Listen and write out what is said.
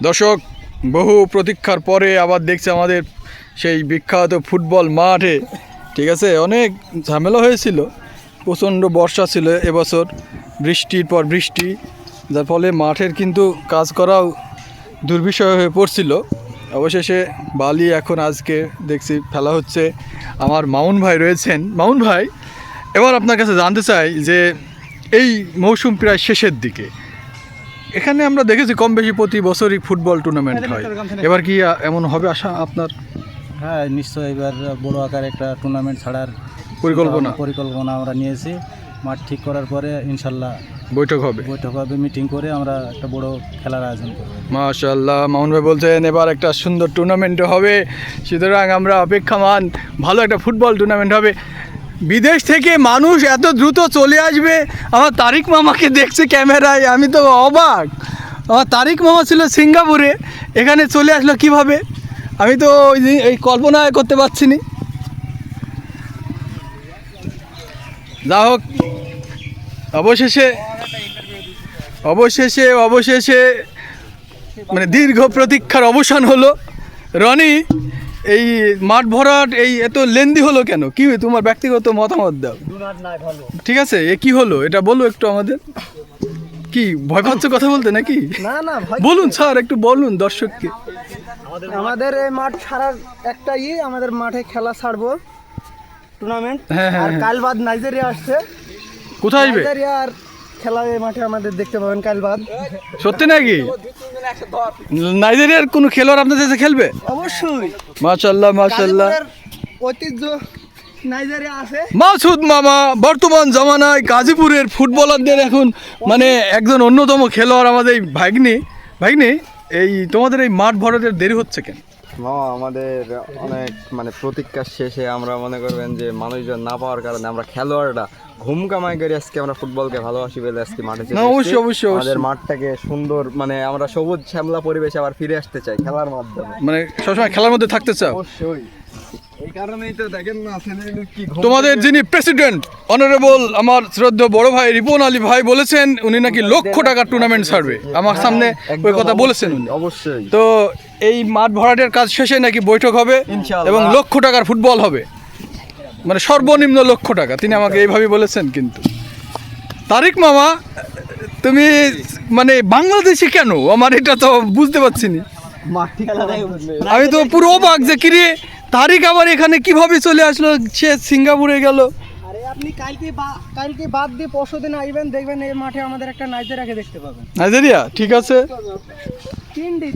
দর্শক, বহু প্রতীক্ষার পরে আবার দেখছি আমাদের সেই বিখ্যাত ফুটবল মাঠে। ঠিক আছে, অনেক ঝামেলা হয়েছিল, প্রচণ্ড বর্ষা ছিল এবছর, বৃষ্টির পর বৃষ্টি, যার ফলে মাঠের কিন্তু কাজ করাও দুর্বিষয় হয়ে পড়ছিল। অবশেষে বালি এখন আজকে দেখছি ফেলা হচ্ছে। আমার মামুন ভাই রয়েছেন। মামুন ভাই, এবার আপনার কাছে জানতে চাই যে এই মৌসুম প্রায় শেষের দিকে, এখানে আমরা দেখেছি কম বেশি প্রতি বছরই ফুটবল টুর্নামেন্ট হয়, এবার কি এমন হবে আশা আপনার? হ্যাঁ, নিশ্চয়ই এবার বড় আকারে একটা টুর্নামেন্ট ছাড়ার পরিকল্পনা আমরা নিয়েছি। মাঠ ঠিক করার পরে ইনশাল্লাহ বৈঠক হবে, মিটিং করে আমরা একটা বড় খেলার আয়োজন করব। মাশাআল্লাহ, মামুন ভাই বলছেন এবার একটা সুন্দর টুর্নামেন্ট হবে, সুতরাং আমরা অপেক্ষামান, ভালো একটা ফুটবল টুর্নামেন্ট হবে। বিদেশ থেকে মানুষ এত দ্রুত চলে আসবে, আমার তারিক মামাকে দেখছে ক্যামেরায়, আমি তো অবাক। আমার তারিক মামা ছিল সিঙ্গাপুরে, এখানে চলে আসলো কিভাবে, আমি তো এই কল্পনা করতে পারছি না। যা হোক, অবশেষে মানে দীর্ঘ প্রতীক্ষার অবসান হলো। রনি, এই মাঠ ভরাট এই এত লেন্দি হলো কেন? কি তোমার ব্যক্তিগত মতামত দাও। ঠিক আছে, এ কি হলো এটা বলো একটু আমাদের। কি ভয় পাচ্ছ কথা বলতে নাকি? না না, বলুন স্যার, একটু বলুন দর্শককে। আমাদের এই মাঠ ছাড়ার একটাই, আমাদের মাঠে খেলা ছাড়বো টুর্নামেন্ট। আর কাল বাদ নাইজেরিয়া আসছে। কোথায় আসবে? নাইজেরিয়ার খেলা এই মাঠে আমাদের দেখতে পাবেন কাল বাদ। সত্যি নাকি? নাইজেরিয়ার কোন খেলোয়াড় আপনাদের সাথে খেলবে? অবশ্যই। মাশাআল্লাহ মাশাআল্লাহ, ঐতিহ্য নাইজেরিয়া আছে। মাসুদ মামা বর্তমান জামানায় গাজীপুরের ফুটবলারদের এখন মানে একজন অন্যতম খেলোয়াড় আমাদের এই ভাগ্নে। এই তোমাদের এই মাঠ ভরাটের দেরি হচ্ছে কেন? মামা, আমাদের অনেক মানে প্রতীক্ষার শেষে আমরা মনে করবেন যে মানুষজন না পাওয়ার কারণে আমরা খেলোয়াড়রা ঘুম কামাই করে আজকে আমরা ফুটবলকে ভালোবাসি বলে আজকে মাঠে চলে এসেছি। অবশ্যই আমাদের মাঠটাকে সুন্দর, মানে আমরা সবুজ শ্যামলা পরিবেশে আবার ফিরে আসতে চাই খেলার মাধ্যমে। মানে সবসময় খেলার মধ্যে থাকতে চাও? অবশ্যই, এই কারণেই তো দেখেন না কি তোমাদের যিনি প্রেসিডেন্ট অনারেবল আমার শ্রদ্ধেয় বড় ভাই রিপন আলী ভাই বলেছেন উনি নাকি লক্ষ টাকার টুর্নামেন্ট ছাড়বে, আমার সামনে ওই কথা বলেছেন উনি। অবশ্যই, তো এই মাঠ ভরাটের কাজ শেষে নাকি বৈঠক হবে এবং লক্ষ টাকার ফুটবল হবে, মানে সর্বনিম্ন লক্ষ টাকা, তিনি আমাকে এইভাবে বলেছেন। কিন্তু তারিক মামা, তুমি মানে বাংলাদেশি কেন, আমার এটা তো বুঝতে পারছি না। আমি তো পুরো অবাক যে কিরে তারিক আবার এখানে কিভাবে চলে আসলো, সে সিঙ্গাপুরে গেল। আরে আপনি কালকে বাদ দিয়ে পরশু দিন আসবেন, দেখবেন এই মাঠে আমাদের একটা নাইজেরিয়াকে দেখতে পাবেন। নাইজেরিয়া, ঠিক আছে। তিনটি